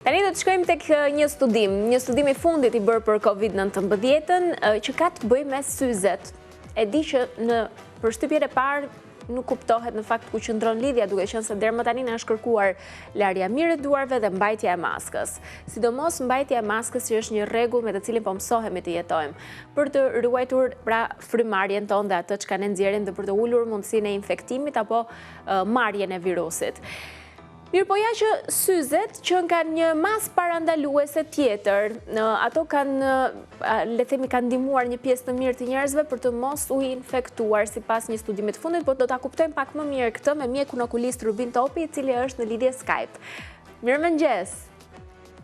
Tani do të shkojmë tek një studim I fundit I bërë për COVID-19 që ka të bëjë me syzet. E di që në përshtypjen e parë nuk kuptohet në fakt ku qëndron lidhja, duke qenë se deri më tani na është kërkuar larja mirë e duarve dhe mbajtja e maskës. Sidomos mbajtja e maskës që është një rregull me të cilin po mësohemi të jetojmë, për të ruajtur pra frymarrjen tonë dhe atë çka ne nxjerrim dhe për të ulur mundësinë e infektimit apo marrjen e virusit. Mirë po ja që syzet që kanë një mas parandaluese tjetër, ato kanë, le themi, kanë ndihmuar një pjesë të mirë të njerëzve për të mos u infektuar sipas një studimi të fundit, por do ta kuptojmë pak më mirë këtë me mjekun okulist Rubin Topi, I cili është në lidhje Skype. Mirëmëngjes.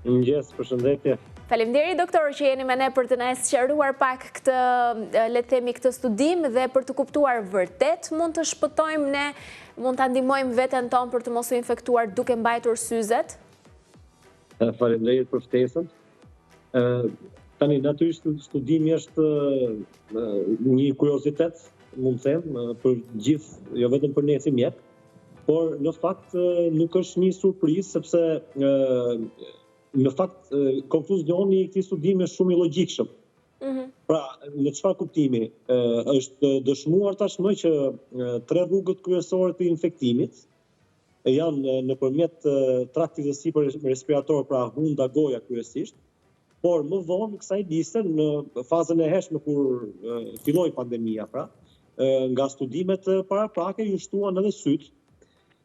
Mirëmëngjes, përshëndetje. Faleminderit doktor që jeni me ne për të na sqaruar pak këtë, le të themi, këtë studim dhe për të kuptuar vërtet mund të shpëtojmë ne, mund ta ndihmojmë veten tonë për të mos u infektuar duke mbajtur syzet? Faleminderit për ftesën. Tani natyrisht studimi është një kuriozitet, mund të them, për gjithë, jo vetëm për ne si mjek, por në fakt nuk është një surprizë sepse në fakt, konkluzioni I këtij studimi është shumë I logjikshëm. Pra, në çfarë kuptimi? Është dëshmuar tashmë që 3 rrugët kryesore të infektimit janë nëpërmjet traktit të sipër respirator, pra hunda, goja kryesisht, por më vonë kësaj liste në fazën e hershme kur filloi pandemia, pra, nga studimet paraprake ju shtuan edhe syt.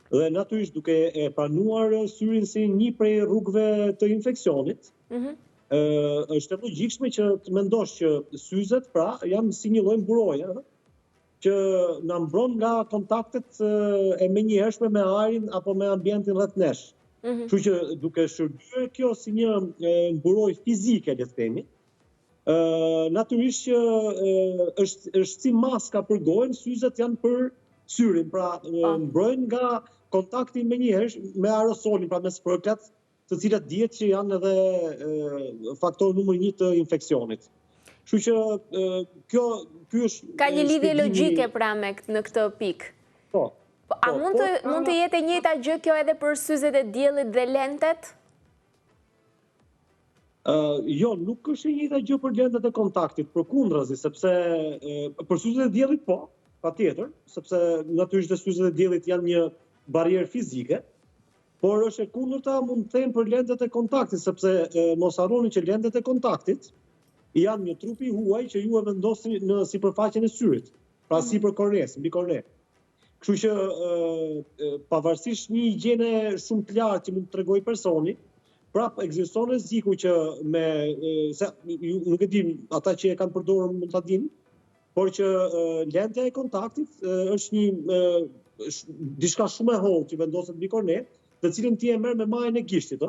Dhe natyrisht duke e pranuar syrin si një prej rrugëve të infeksionit, është e logjikshme që të mendosh që syzet pra janë si një lloj mburoje që na mbron nga kontaktet e menjëhershme me ajrin apo me ambientin rreth nesh. Kështu që duke shërbyer kjo si një mburojë fizike, le të themi, natyrisht që është si maska për gojën, syzet janë për syrin, pra mbrojnë nga kontakti me aerosolin, pra me sprëklat, të cilat dihet që janë edhe faktor numër 1 të infeksionit. Kështu që ky është ka një lidhje logjike pra në këtë pikë. Po. A mund të jetë e njëjta gjë kjo edhe për syzet e diellit dhe lentet? Jo, nuk është e njëjta gjë për lentet e kontaktit, përkundrazi, sepse për syzet e diellit po, patjetër, sepse natyrisht syzet e diellit janë një barierë fizike, por është e kundërta mund të them për lentet e kontaktit, sepse mos harroni që lentet e kontaktit janë një trupi huaj që ju e vendosni në sipërfaqen e syrit, pra sipër korneas, mbi korne. Kështu që pavarësisht një higjiene shumë të lartë që mund të tregojë personi, prap ekziston rreziku që nuk e di, ata që e kanë përdorur mund ta dinë, por që lente e kontaktit është një diçka shumë e hollë që vendoset mbi korne, të cilën ti e merr me majën e gishtit,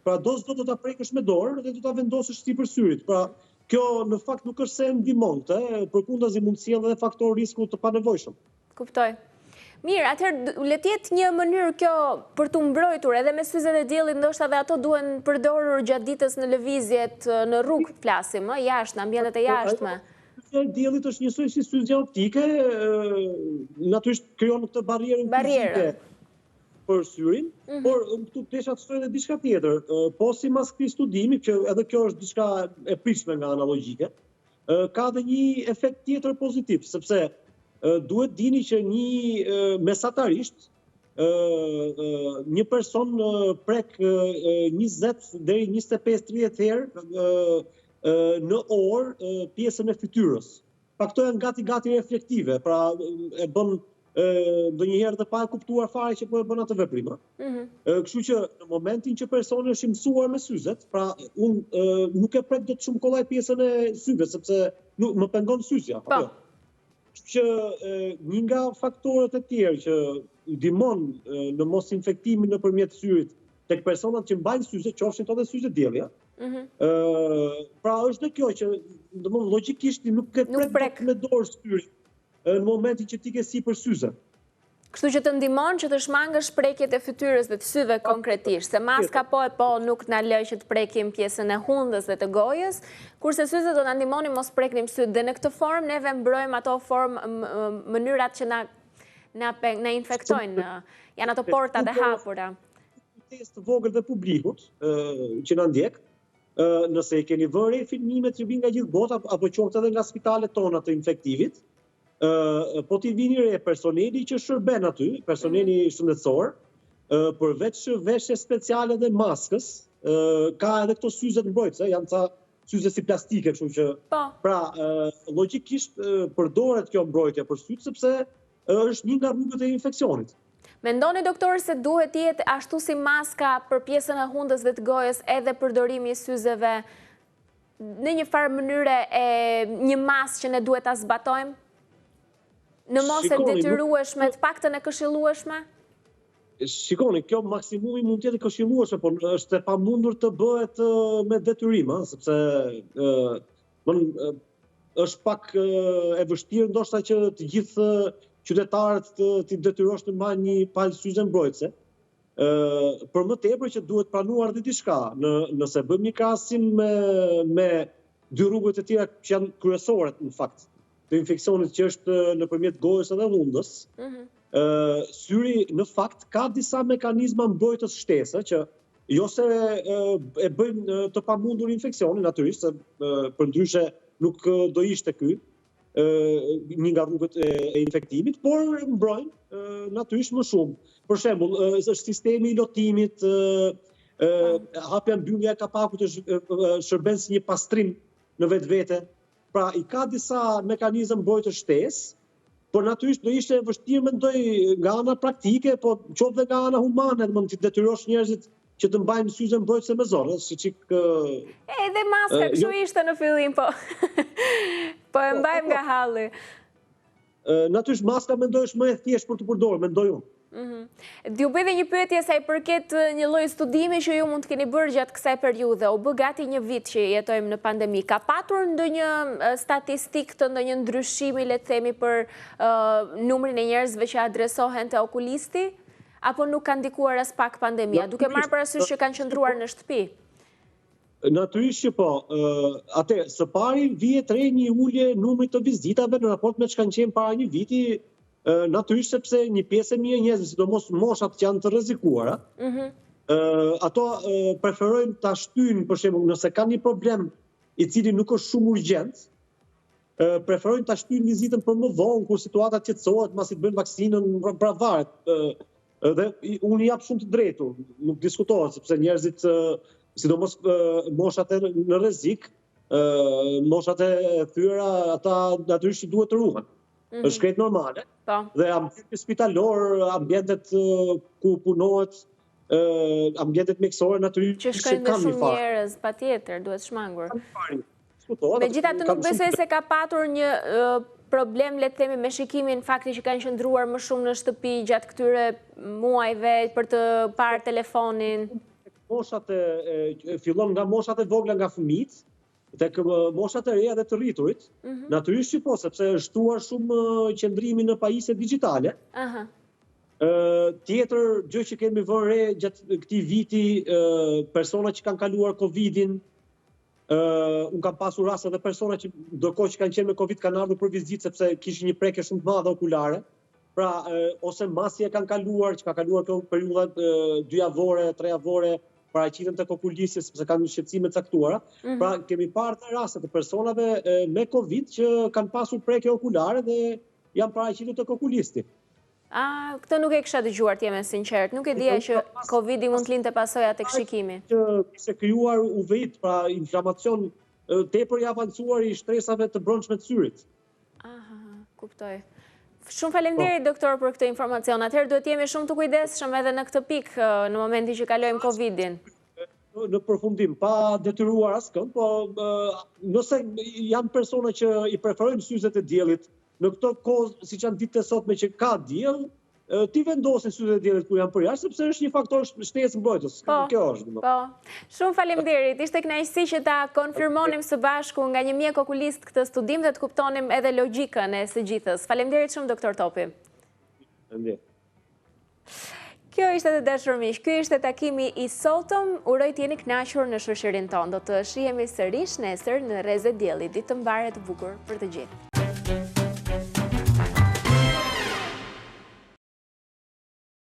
Pra do ta prekësh me dorë dhe do ta vendosësh sipër syrit. Pra kjo në fakt nuk është se ndihmon, përkundazi mund të sjellë edhe faktor risku të panevojshëm. Kuptoj. Mirë, atëherë le të jetë një mënyrë kjo për të mbrojtur edhe me syzet e diellit, ndoshta edhe ato duhen përdorur gjatë ditës në lëvizjet në rrugë, flasim, jashtë, në ambientet e jashtme. Syzja e diellit është njësoj si syzja optike, natyrisht krijon këtë barierën fizike për syrin, por këtu desha të shtoj edhe diçka tjetër. Po sipas këtij studimi, që edhe kjo është diçka e pritshme nga analogjike, ka edhe një efekt tjetër pozitiv, sepse duhet dini që një mesatarisht një person prek 20 deri 25-30 herë në orë pjesën e fytyrës. Pa këto janë gati reflektive, pra e bën ndonjëherë dhe pa e kuptuar fare që po e bën atë veprim. Kështu që në momentin që personi është I mësuar me syzet, pra unë nuk e prek dot shumë kollaj pjesën e syve, sepse më pengon syzja. Kështu që një nga faktorët e tjerë që ndihmon në mos infektimin nëpërmjet syrit tek personat që mbajnë syze, qofshin ato dhe syze dielli, pra është dhe kjo që domthonë logjikisht nuk e prek me dorë syrin në momentin që ti ke sipër syze. Kështu që të ndihmon që të shmangësh prekjet e fytyrës dhe të syve konkretisht, se maska po nuk na lë që të prekim pjesën e hundës dhe të gojës, kurse syzet do na ndihmonin mos preknim syt dhe në këtë formë neve mbrojmë ato mënyrat që na infektojnë, janë ato portat e hapura. kujdes të vogël dhe publikut që na ndjek, nëse keni vënë filmimet që vijnë nga gjithë bota apo qoftë edhe nga spitalet tona të infektivit, po t'i vini re personeli që shërben aty, personeli shëndetësor, përveç veshjes speciale dhe maskës, ka edhe këto syze të mbrojtëse, janë ca syze si plastike, kështu që pra logjikisht përdoret kjo mbrojtje për syt sepse është një nga rrugët e infeksionit. Mendoni, doktor, se duhet jetë ashtu si maska për pjesën e hundës dhe të gojës edhe përdorimi i syzeve në një farë mënyre e një masë që ne duhet ta zbatojmë? Në mos e detyrueshme, të paktën e këshillueshme? Shikoni, kjo maksimumi mund të jetë këshillueshme, por është e pamundur të bëhet me detyrim, sepse është pak e vështirë ndoshta që të gjithë qytetarët të detyrosh të marrë një palë syze mbrojtëse. Për më tepër që duhet pranuar dhe diçka, nëse bëjmë një krahasim me dy rrugët e tjera që janë kryesore në fakt të infeksionit që është nëpërmjet gojës edhe hundës, syri në fakt ka disa mekanizma mbrojtës shtesë që jo se e bëjnë të pamundur infeksionin natyrisht, se përndryshe nuk do ishte ky një nga rrugët e infektimit, por mbrojnë natyrisht më shumë. Për shembull, është sistemi i lotimit, hapja mbyllja e kapakut shërben si një pastrim në vetvete. Pra i ka disa mekanizëm mbrojtës shtesë, por natyrisht do ishte vështirë mendoj nga ana praktike, po qoftë dhe nga ana humane, mund të detyrosh njerëzit që të mbajnë syze mbrojtëse me zorë, Edhe maska kështu ishte në fillim, po. Po e mbajmë nga halli. Natyrisht maska mendoj është më e thjeshtë për të përdorur, mendoj unë. Ju bëj dhe një pyetje sa i përket një lloj studimi që ju mund të keni bërë gjatë kësaj periudhe. U bë gati një vit që jetojmë në pandemi. Ka patur ndonjë statistikë të ndonjë ndryshimi, le të themi, për numrin e njerëzve që adresohen te okulisti? Apo nuk ka ndikuar as pak pandemia, duke marrë parasysh që kanë qëndruar në shtëpi? Natyrisht që po. Atë, së pari vihet re një ulje numrit të vizitave në raport me çka kanë qenë para një viti, natyrisht sepse një pjesë e mirë njerëzve, sidomos moshat që janë të rrezikuara, ato preferojnë ta shtyjnë, për shembull, nëse kanë një problem i cili nuk është shumë urgjent, preferojnë ta shtyjnë vizitën për më vonë, kur situata qetësohet, pasi të bëjnë vaksinën, pra varet. Dhe unë jap shumë të drejtur, nuk diskutohet, sepse njerëzit, sidomos moshat në rrezik, moshat e thyera, ata natyrisht duhet të ruhen. Është krejt normale. Dhe ambientet spitalor, ambientet ku punohet, ambientet mjekësore natyrisht që shkojnë dhe shumë njerëz, patjetër, duhet shmangur. Megjithatë nuk besoj se ka patur një problem, le të themi, me shikimin fakti që kanë qëndruar më shumë në shtëpi gjatë këtyre muajve për të parë telefonin. Fillon nga moshat e vogla nga fëmijët, tek moshat e reja dhe të rriturit. Natyrisht që po, sepse është shtuar shumë qëndrimi në pajisje digjitale. Tjetër gjë që kemi vënë re gjatë këtij viti, persona që kanë kaluar Covidin, unë kam pasur raste dhe persona që ndërkohë që kanë qenë me Covid kanë ardhur për vizitë sepse kishin një prekje shumë të madhe okulare. Pra, ose masi e kanë kaluar, që ka kaluar kjo periudha 2 javore, 3 javore, paraqiten tek okulisti sepse kanë shqetësime të caktuara. Pra, kemi parë të raste të personave me Covid që kanë pasur prekje okulare dhe janë paraqitur tek okulisti. Këtë nuk e kisha dëgjuar, t'jeme sinqert. Nuk e dija që Covidi mund t'linte pasoja tek shikimi. Kishte krijuar UV-t, pra inflamacion tepër i avancuar i shtresave të brendshme të syrit. Kuptoj. Shumë faleminderit, doktor, për këtë informacion. Atëherë duhet jemi shumë të kujdesshëm edhe në këtë pikë në momentin që kalojmë Covidin. Në përfundim, pa detyruar askënd, po nëse janë persona që i preferojnë syzet e diellit, në këto kohë, siç janë ditët e sotme që ka diell, ti vendosin syzet e diellit kur janë për jashtë, sepse është një faktor shtesë mbrojtës. Kjo është. Po. Shumë faleminderit. Ishte kënaqësi që ta konfirmonim së bashku nga një mjek okulist këtë studim dhe të kuptonim edhe logjikën e së gjithës. Faleminderit shumë, doktor Topi. Faleminderit. Kjo ishte të dashur miq, ky ishte takimi i sotëm. Uroj të jeni kënaqur në shoqërinë tonë. Do të shihemi sërish nesër në Rrezet Dielli. Ditë të mbarë të bukur për të gjithë.